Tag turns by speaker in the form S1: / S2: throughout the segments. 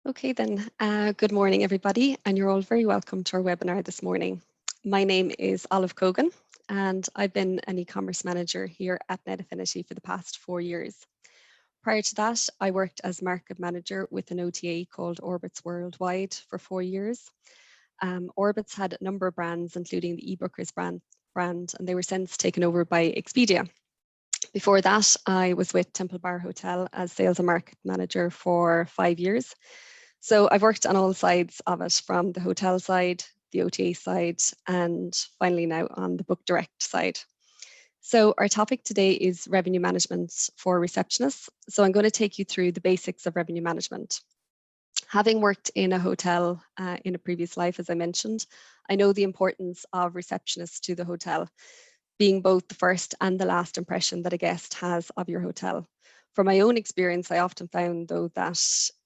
S1: Okay then, good morning everybody, and you're all very welcome to our webinar this morning. My name is Olive Cogan, and I've been an e-commerce manager here at Net Affinity for the past 4 years. Prior to that, I worked as market manager with an OTA called Orbitz Worldwide for 4 years. Orbitz had a number of brands, including the eBookers brand, and they were since taken over by Expedia. Before that, I was with Temple Bar Hotel as sales and market manager for 5 years. So I've worked on all sides of it, from the hotel side, the OTA side, and finally now on the book direct side. So our topic today is revenue management for receptionists. So I'm going to take you through the basics of revenue management. Having worked in a hotel in a previous life, as I mentioned, I know the importance of receptionists to the hotel, being both the first and the last impression that a guest has of your hotel. From my own experience, I often found, though, that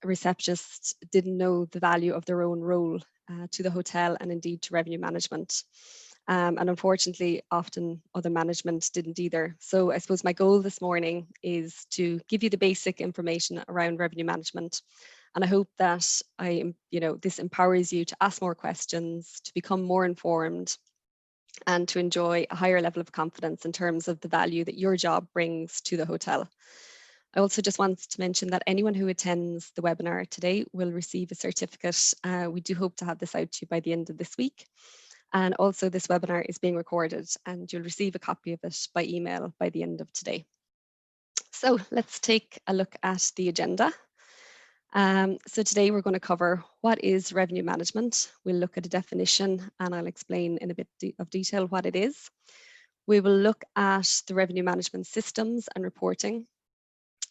S1: receptionists didn't know the value of their own role to the hotel and indeed to revenue management. And unfortunately, often other management didn't either. So I suppose my goal this morning is to give you the basic information around revenue management. And I hope that this empowers you to ask more questions, to become more informed, and to enjoy a higher level of confidence in terms of the value that your job brings to the hotel. I also just want to mention that anyone who attends the webinar today will receive a certificate. We do hope to have this out to you by the end of this week. And also this webinar is being recorded and you'll receive a copy of it by email by the end of today. So let's take a look at the agenda. So today we're going to cover what is revenue management. We'll look at a definition and I'll explain in a bit of detail what it is. We will look at the revenue management systems and reporting.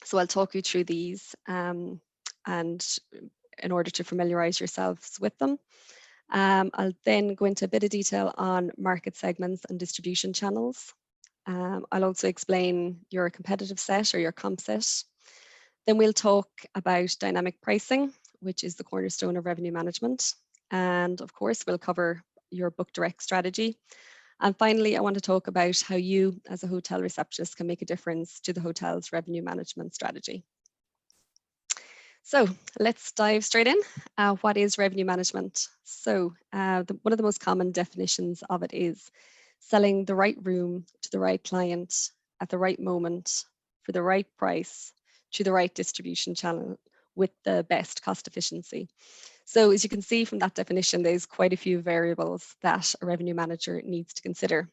S1: So I'll talk you through these and in order to familiarize yourselves with them. I'll then go into a bit of detail on market segments and distribution channels. I'll also explain your competitive set or your comp set. Then we'll talk about dynamic pricing, which is the cornerstone of revenue management. And of course, we'll cover your book direct strategy. And finally, I want to talk about how you as a hotel receptionist can make a difference to the hotel's revenue management strategy. So let's dive straight in. What is revenue management? So one of the most common definitions of it is selling the right room to the right client at the right moment for the right price to the right distribution channel with the best cost efficiency. So as you can see from that definition, there's quite a few variables that a revenue manager needs to consider.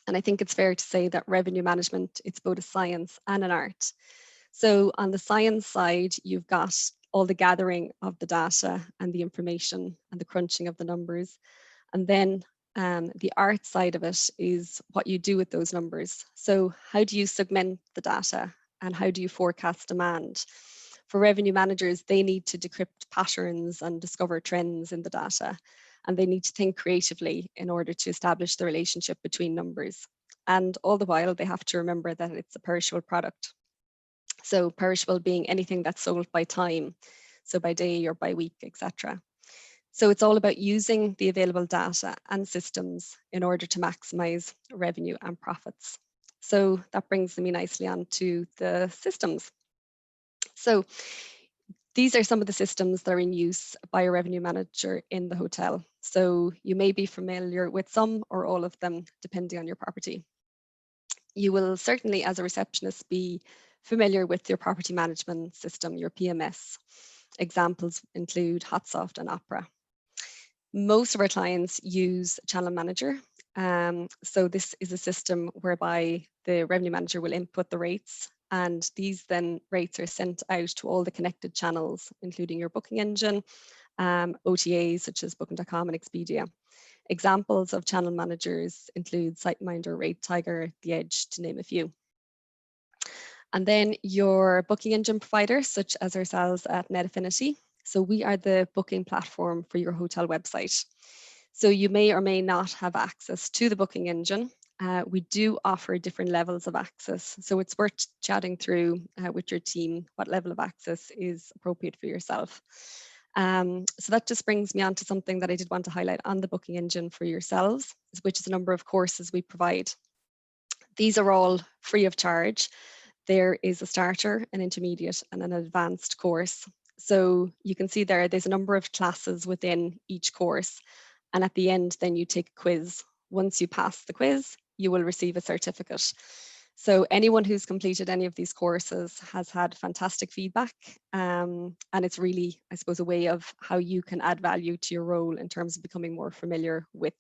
S1: And I think it's fair to say that revenue management, it's both a science and an art. So on the science side, you've got all the gathering of the data and the information and the crunching of the numbers. And then the art side of it is what you do with those numbers. So how do you segment the data and how do you forecast demand? For revenue managers, they need to decrypt patterns and discover trends in the data. And they need to think creatively in order to establish the relationship between numbers. And all the while, they have to remember that it's a perishable product. So perishable being anything that's sold by time, so by day or by week, etc. So it's all about using the available data and systems in order to maximize revenue and profits. So that brings me nicely on to the systems. So these are some of the systems that are in use by a revenue manager in the hotel. So you may be familiar with some or all of them, depending on your property. You will certainly, as a receptionist, be familiar with your property management system, your PMS. Examples include HotSoft and Opera. Most of our clients use Channel Manager. So this is a system whereby the revenue manager will input the rates, and these then rates are sent out to all the connected channels, including your booking engine, OTAs such as Booking.com and Expedia. Examples of channel managers include SiteMinder, Rate Tiger, The Edge, to name a few. And then your booking engine provider, such as ourselves at Net Affinity. So we are the booking platform for your hotel website. So you may or may not have access to the booking engine. We do offer different levels of access. So it's worth chatting through with your team what level of access is appropriate for yourself. So that just brings me on to something that I did want to highlight on the booking engine for yourselves, which is a number of courses we provide. These are all free of charge. There is a starter, an intermediate, and an advanced course. So you can see there's a number of classes within each course. And at the end, then you take a quiz. Once you pass the quiz, you will receive a certificate. So anyone who's completed any of these courses has had fantastic feedback. And it's really, I suppose, a way of how you can add value to your role in terms of becoming more familiar with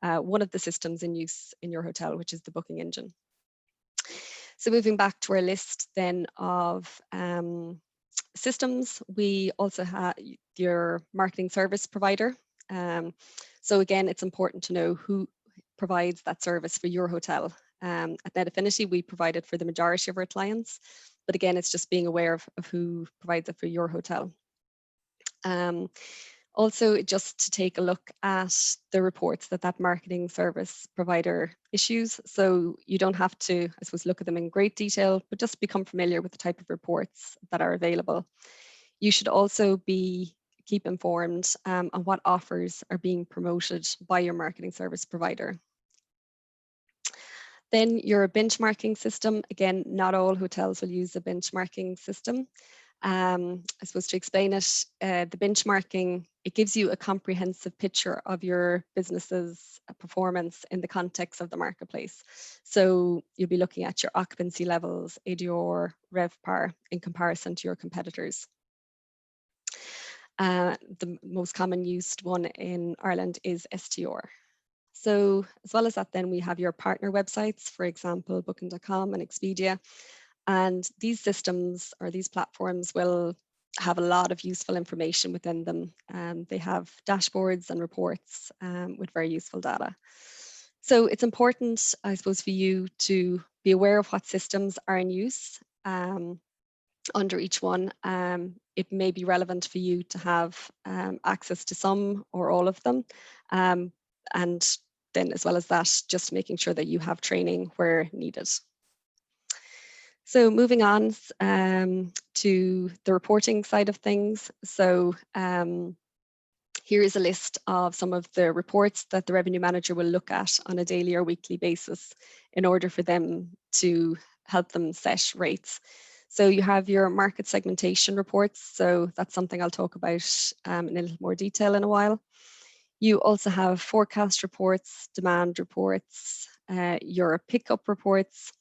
S1: one of the systems in use in your hotel, which is the booking engine. So moving back to our list then of systems, we also have your marketing service provider. So again, it's important to know who provides that service for your hotel. At Net Affinity, we provide it for the majority of our clients, but again, it's just being aware of who provides it for your hotel. Also, just to take a look at the reports that marketing service provider issues. So you don't have to, I suppose, look at them in great detail, but just become familiar with the type of reports that are available. You should also keep informed on what offers are being promoted by your marketing service provider. Then your benchmarking system. Again, not all hotels will use a benchmarking system. I suppose to explain it, the benchmarking, it gives you a comprehensive picture of your business's performance in the context of the marketplace. So you'll be looking at your occupancy levels, ADR, RevPAR in comparison to your competitors. The most common used one in Ireland is STR. So as well as that, then we have your partner websites, for example, booking.com and Expedia. And these systems or these platforms will have a lot of useful information within them. They have dashboards and reports with very useful data. So it's important, I suppose, for you to be aware of what systems are in use under each one. It may be relevant for you to have access to some or all of them. And then as well as that, just making sure that you have training where needed. So moving on to the reporting side of things. So here is a list of some of the reports that the revenue manager will look at on a daily or weekly basis in order for them to help them set rates. So you have your market segmentation reports. So that's something I'll talk about in a little more detail in a while. You also have forecast reports, demand reports, your pickup reports,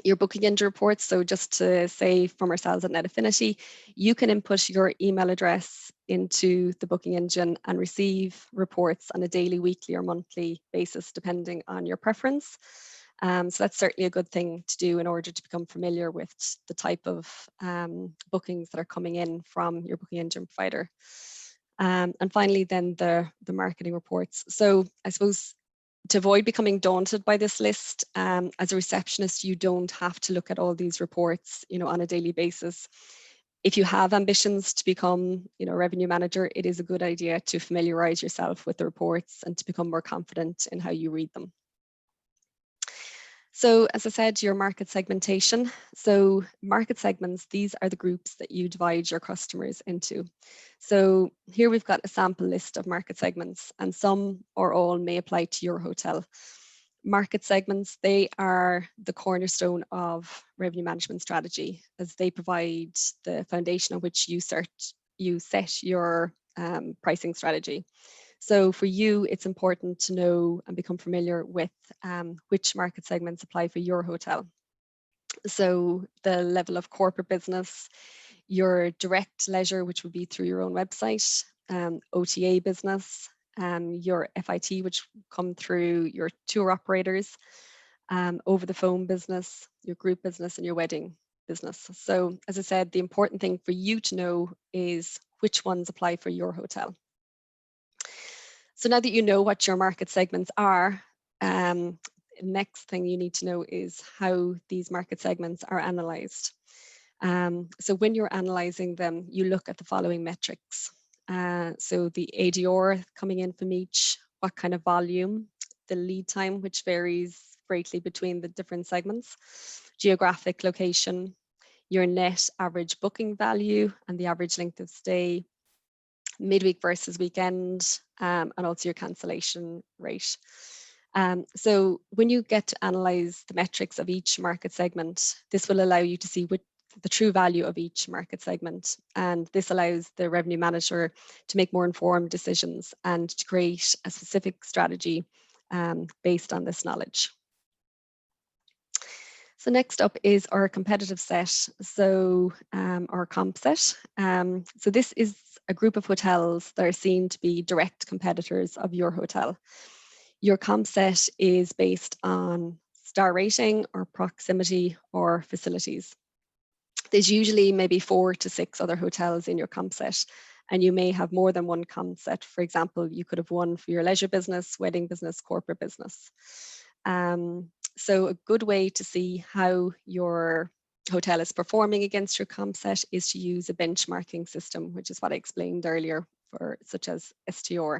S1: your booking engine reports. So just to say from ourselves at Net Affinity, you can input your email address into the booking engine and receive reports on a daily, weekly or monthly basis, depending on your preference. So that's certainly a good thing to do in order to become familiar with the type of bookings that are coming in from your booking engine provider. And finally, then the marketing reports. So I suppose to avoid becoming daunted by this list, as a receptionist, you don't have to look at all these reports, on a daily basis. If you have ambitions to become, a revenue manager, it is a good idea to familiarize yourself with the reports and to become more confident in how you read them. So as I said, your market segmentation. So market segments, these are the groups that you divide your customers into. So here we've got a sample list of market segments, and some or all may apply to your hotel. Market segments, they are the cornerstone of revenue management strategy, as they provide the foundation on which you set your pricing strategy. So for you, it's important to know and become familiar with which market segments apply for your hotel. So the level of corporate business, your direct leisure, which would be through your own website, OTA business, your FIT, which come through your tour operators, over the phone business, your group business, and your wedding business. So as I said, the important thing for you to know is which ones apply for your hotel. So now that you know what your market segments are, next thing you need to know is how these market segments are analysed. So when you're analysing them, you look at the following metrics. So the ADR coming in from each, what kind of volume, the lead time, which varies greatly between the different segments, geographic location, your net average booking value and the average length of stay, midweek versus weekend, and also your cancellation rate. So when you get to analyze the metrics of each market segment, this will allow you to see the true value of each market segment. And this allows the revenue manager to make more informed decisions and to create a specific strategy based on this knowledge. So next up is our competitive set, so our comp set. So this is a group of hotels that are seen to be direct competitors of your hotel. Your comp set is based on star rating or proximity or facilities. There's usually maybe 4 to 6 other hotels in your comp set, and you may have more than one comp set. For example, you could have one for your leisure business, wedding business, corporate business. So a good way to see how your hotel is performing against your comp set is to use a benchmarking system, which is what I explained earlier, for such as STR.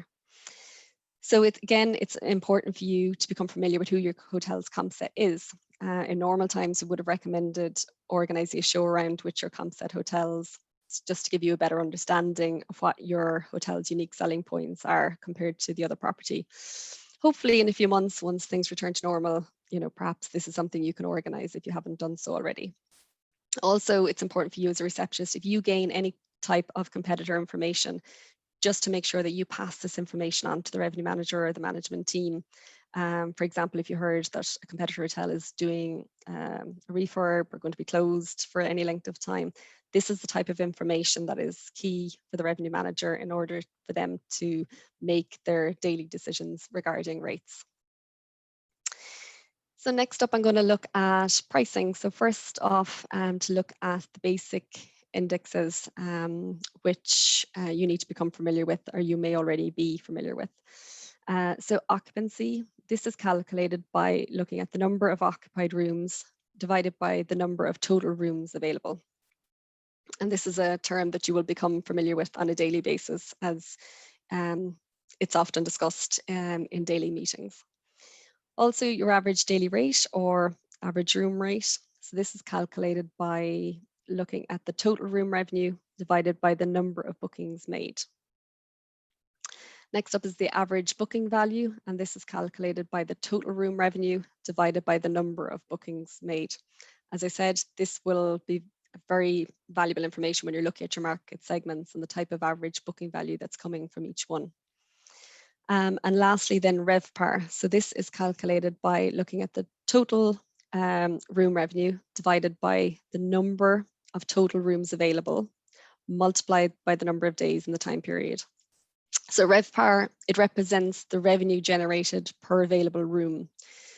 S1: So it's important for you to become familiar with who your hotel's comp set is. In normal times, we would have recommended organizing a show around with your comp set hotels, just to give you a better understanding of what your hotel's unique selling points are compared to the other property. Hopefully in a few months, once things return to normal, perhaps this is something you can organize if you haven't done so already. Also, it's important for you as a receptionist, if you gain any type of competitor information, just to make sure that you pass this information on to the revenue manager or the management team. For example, if you heard that a competitor hotel is doing a refurb or going to be closed for any length of time, this is the type of information that is key for the revenue manager in order for them to make their daily decisions regarding rates. So next up, I'm going to look at pricing. So first off, to look at the basic indexes, which you need to become familiar with, or you may already be familiar with. So occupancy, this is calculated by looking at the number of occupied rooms divided by the number of total rooms available. And this is a term that you will become familiar with on a daily basis, as it's often discussed in daily meetings. Also, your average daily rate or average room rate. So this is calculated by looking at the total room revenue divided by the number of bookings made. Next up is the average booking value, and this is calculated by the total room revenue divided by the number of bookings made. As I said, this will be very valuable information when you're looking at your market segments and the type of average booking value that's coming from each one. And lastly, then RevPAR. So this is calculated by looking at the total room revenue divided by the number of total rooms available, multiplied by the number of days in the time period. So RevPAR, it represents the revenue generated per available room,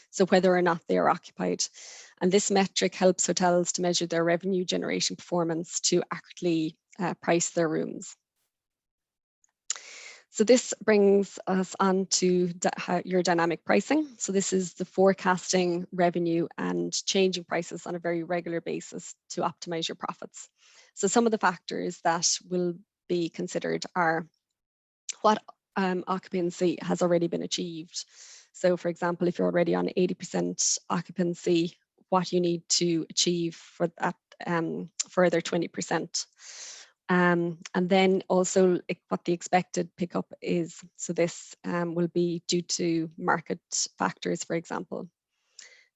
S1: so whether or not they are occupied. And this metric helps hotels to measure their revenue generation performance to accurately price their rooms. So this brings us on to your dynamic pricing. So this is the forecasting revenue and changing prices on a very regular basis to optimize your profits. So some of the factors that will be considered are what occupancy has already been achieved. So for example, if you're already on 80% occupancy, what you need to achieve for that further 20%. And then also what the expected pickup is. So this will be due to market factors, for example.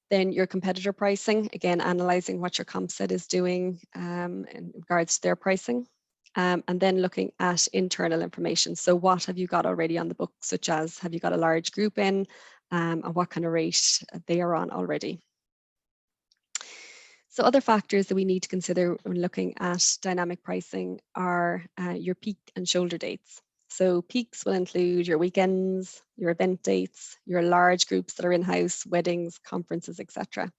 S1: Then your competitor pricing, again, analyzing what your comp set is doing in regards to their pricing. And then looking at internal information. So what have you got already on the book, such as have you got a large group in and what kind of rate they are on already. So other factors that we need to consider when looking at dynamic pricing are your peak and shoulder dates. So peaks will include your weekends, your event dates, your large groups that are in-house, weddings, conferences, etc.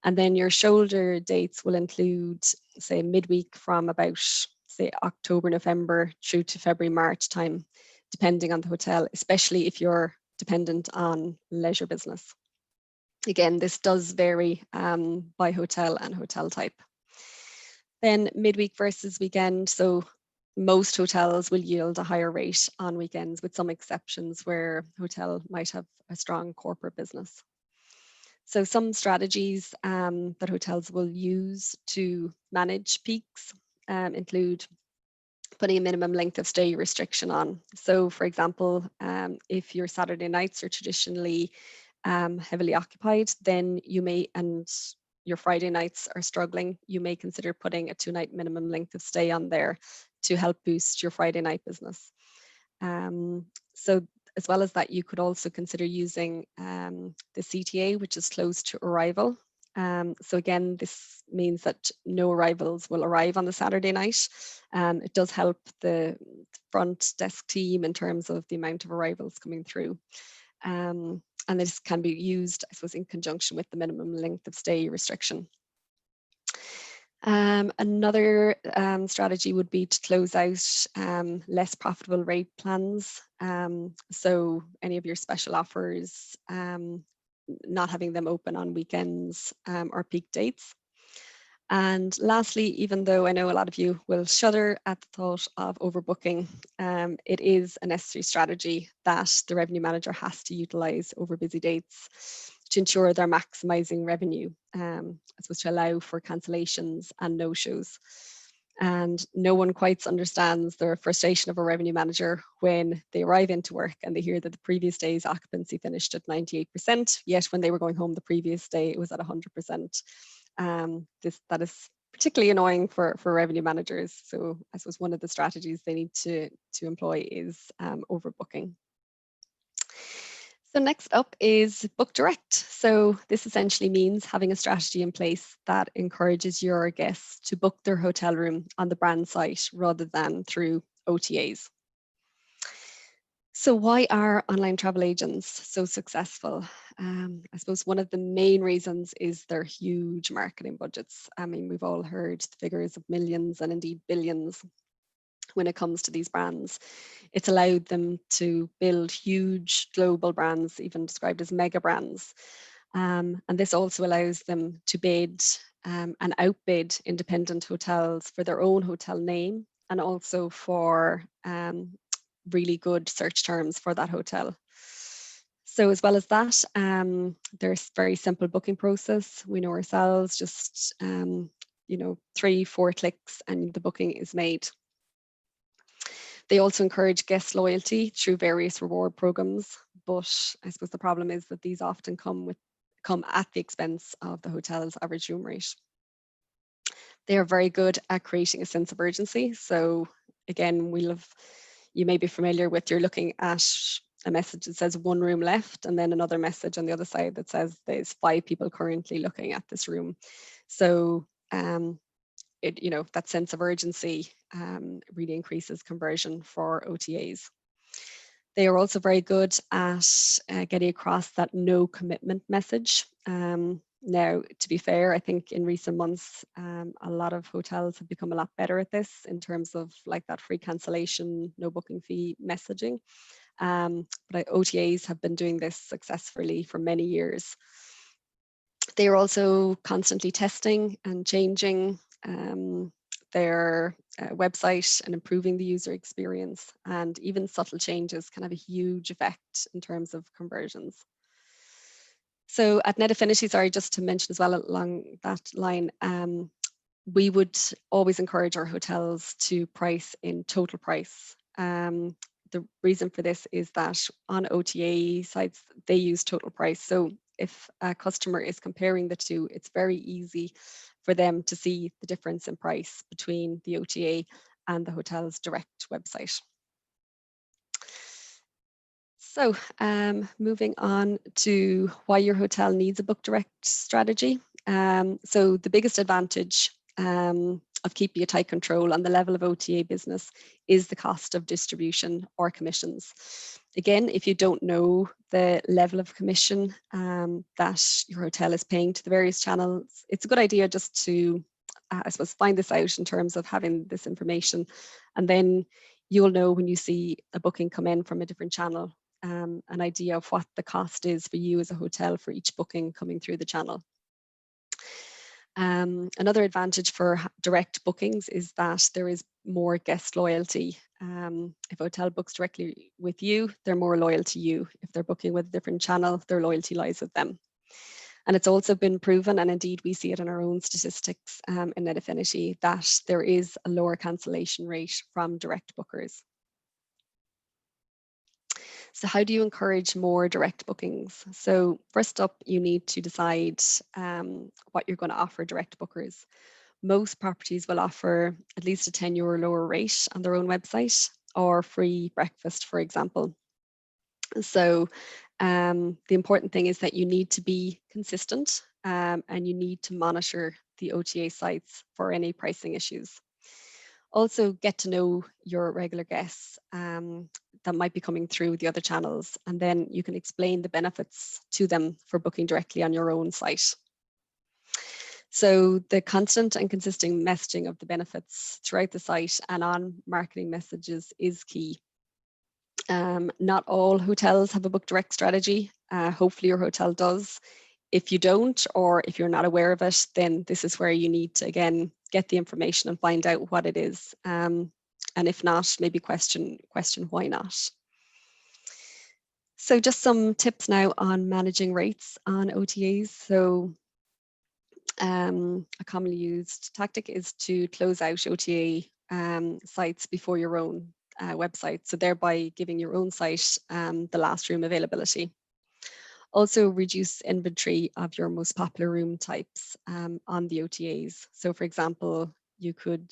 S1: And then your shoulder dates will include, say, midweek from about, say, October, November through to February, March time, depending on the hotel, especially if you're dependent on leisure business. Again, this does vary by hotel and hotel type. Then midweek versus weekend. So most hotels will yield a higher rate on weekends, with some exceptions where hotel might have a strong corporate business. So some strategies that hotels will use to manage peaks include putting a minimum length of stay restriction on. So for example, if your Saturday nights are traditionally heavily occupied, then you may, and your Friday nights are struggling, you may consider putting a 2-night minimum length of stay on there to help boost your Friday night business. So as well as that, you could also consider using the CTA, which is close to arrival. So again, this means that no arrivals will arrive on the Saturday night. It does help the front desk team in terms of the amount of arrivals coming through. And this can be used, I suppose, in conjunction with the minimum length of stay restriction. Another strategy would be to close out less profitable rate plans. So any of your special offers, not having them open on weekends or peak dates. And lastly, even though I know a lot of you will shudder at the thought of overbooking, it is a necessary strategy that the revenue manager has to utilize over busy dates to ensure they're maximizing revenue, as was to allow for cancellations and no-shows. And no one quite understands the frustration of a revenue manager when they arrive into work and they hear that the previous day's occupancy finished at 98%, yet when they were going home the previous day, it was at 100%. That is particularly annoying for revenue managers. So I suppose one of the strategies they need to employ is overbooking. So next up is book direct. So this essentially means having a strategy in place that encourages your guests to book their hotel room on the brand site rather than through OTAs. So why are online travel agents so successful? I suppose one of the main reasons is their huge marketing budgets. I mean, we've all heard the figures of millions and indeed billions when it comes to these brands. It's allowed them to build huge global brands, even described as mega brands. And this also allows them to bid and outbid independent hotels for their own hotel name and also for really good search terms for that hotel. So as well as that, there's very simple booking process. We know ourselves, just 3-4 clicks and the booking is made. They also encourage guest loyalty through various reward programs, but I suppose the problem is that these often come at the expense of the hotel's average room rate. They are very good at creating a sense of urgency. So again, you may be familiar with, you're looking at a message that says 1 room left and then another message on the other side that says there's 5 people currently looking at this room. So that sense of urgency really increases conversion for OTAs. They are also very good at getting across that no commitment message. Now, to be fair, I think in recent months, a lot of hotels have become a lot better at this in terms of like that free cancellation, no booking fee messaging. But OTAs have been doing this successfully for many years. They are also constantly testing and changing their website and improving the user experience. And even subtle changes can have a huge effect in terms of conversions. So at Net Affinity, sorry, just to mention as well along that line, we would always encourage our hotels to price in total price. The reason for this is that on OTA sites, they use total price. So if a customer is comparing the two, it's very easy for them to see the difference in price between the OTA and the hotel's direct website. So moving on to why your hotel needs a book direct strategy. So the biggest advantage of keeping a tight control on the level of OTA business is the cost of distribution or commissions. Again, if you don't know the level of commission that your hotel is paying to the various channels, it's a good idea just to, I suppose, find this out in terms of having this information. And then you'll know when you see a booking come in from a different channel, an idea of what the cost is for you as a hotel for each booking coming through the channel. Another advantage for direct bookings is that there is more guest loyalty. If a hotel books directly with you, they're more loyal to you. If they're booking with a different channel, their loyalty lies with them. And it's also been proven, and indeed we see it in our own statistics in Net Affinity, that there is a lower cancellation rate from direct bookers. So how do you encourage more direct bookings? So first up, you need to decide what you're going to offer direct bookers. Most properties will offer at least a €10 lower rate on their own website, or free breakfast, for example. So the important thing is that you need to be consistent, and you need to monitor the OTA sites for any pricing issues. Also get to know your regular guests that might be coming through the other channels, and then you can explain the benefits to them for booking directly on your own site. So the constant and consistent messaging of the benefits throughout the site and on marketing messages is key. Not all hotels have a book direct strategy. Hopefully your hotel does. If you don't, or if you're not aware of it, then this is where you need to, again, get the information and find out what it is. And if not, maybe question why not. So just some tips now on managing rates on OTAs. So a commonly used tactic is to close out OTA sites before your own website, so thereby giving your own site the last room availability. Also reduce inventory of your most popular room types on the OTAs. So for example, you could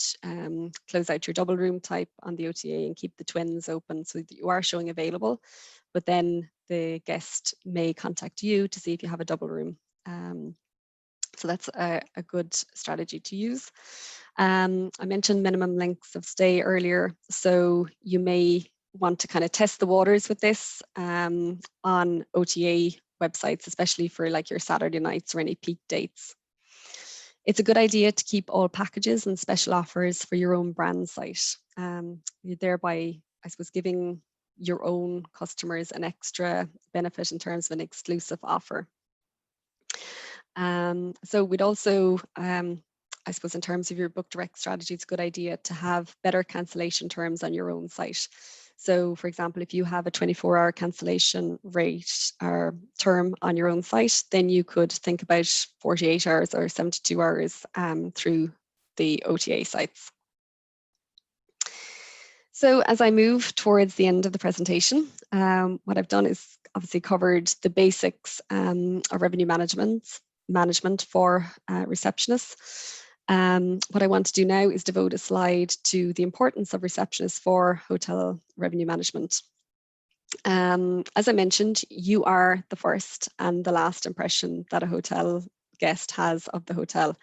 S1: close out your double room type on the OTA and keep the twins open so that you are showing available, but then the guest may contact you to see if you have a double room. So that's a good strategy to use. I mentioned minimum lengths of stay earlier. So you may want to kind of test the waters with this on OTA websites, especially for like your Saturday nights or any peak dates. It's a good idea to keep all packages and special offers for your own brand site. You're thereby, I suppose, giving your own customers an extra benefit in terms of an exclusive offer. So we'd also, I suppose, in terms of your book direct strategy, it's a good idea to have better cancellation terms on your own site. So for example, if you have a 24-hour cancellation rate or term on your own site, then you could think about 48 hours or 72 hours through the OTA sites. So as I move towards the end of the presentation, what I've done is obviously covered the basics of revenue management for receptionists. What I want to do now is devote a slide to the importance of receptionists for hotel revenue management. As I mentioned, you are the first and the last impression that a hotel guest has of the hotel.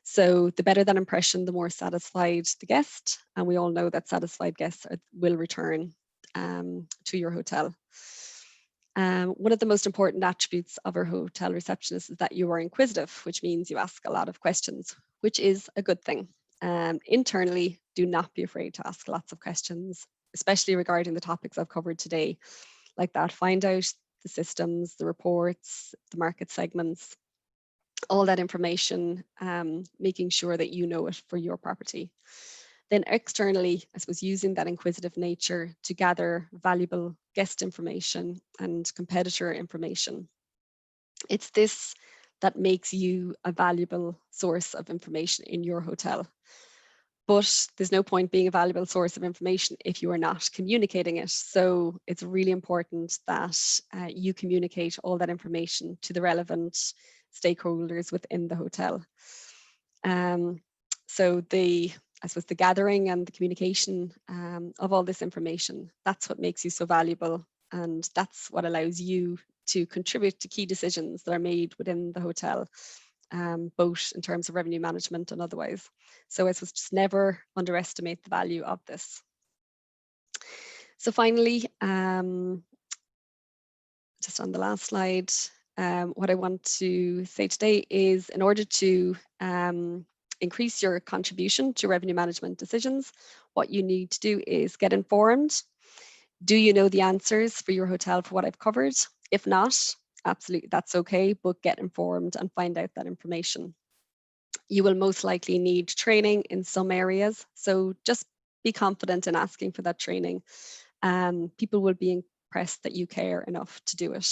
S1: So the better that impression, the more satisfied the guest. And we all know that satisfied guests will return to your hotel. One of the most important attributes of a hotel receptionist is that you are inquisitive, which means you ask a lot of questions, which is a good thing. Internally, do not be afraid to ask lots of questions, especially regarding the topics I've covered today, like that. Find out the systems, the reports, the market segments, all that information, making sure that you know it for your property. Then externally, I suppose, using that inquisitive nature to gather valuable guest information and competitor information. It's this that makes you a valuable source of information in your hotel. But there's no point being a valuable source of information if you are not communicating it. So it's really important that you communicate all that information to the relevant stakeholders within the hotel. So I suppose the gathering and the communication of all this information, that's what makes you so valuable. And that's what allows you to contribute to key decisions that are made within the hotel, both in terms of revenue management and otherwise. So I suppose just never underestimate the value of this. So finally, just on the last slide, what I want to say today is, in order to increase your contribution to revenue management decisions, what you need to do is get informed. Do you know the answers for your hotel for what I've covered? If not, absolutely, that's okay, but get informed and find out that information. You will most likely need training in some areas, so just be confident in asking for that training. People will be impressed that you care enough to do it.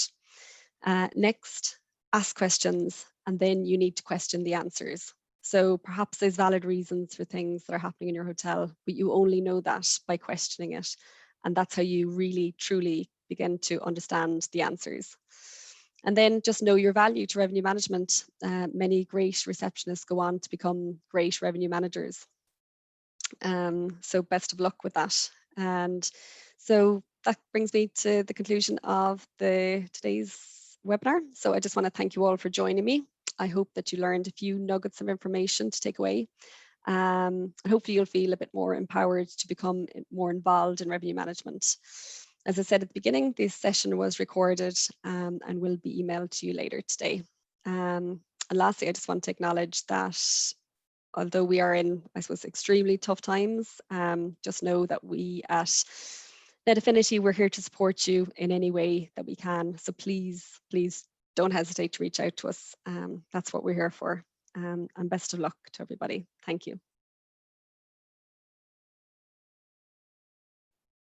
S1: Next, ask questions, and then you need to question the answers. So perhaps there's valid reasons for things that are happening in your hotel, but you only know that by questioning it. And that's how you really, truly begin to understand the answers. And then just know your value to revenue management. Many great receptionists go on to become great revenue managers. So best of luck with that. And so that brings me to the conclusion of today's webinar. So I just want to thank you all for joining me. I hope that you learned a few nuggets of information to take away. And hopefully you'll feel a bit more empowered to become more involved in revenue management. As I said at the beginning, this session was recorded and will be emailed to you later today. And lastly, I just want to acknowledge that although we are in, I suppose, extremely tough times, just know that we at Net Affinity, we're here to support you in any way that we can. So please, please don't hesitate to reach out to us. That's what we're here for. And best of luck to everybody. Thank you.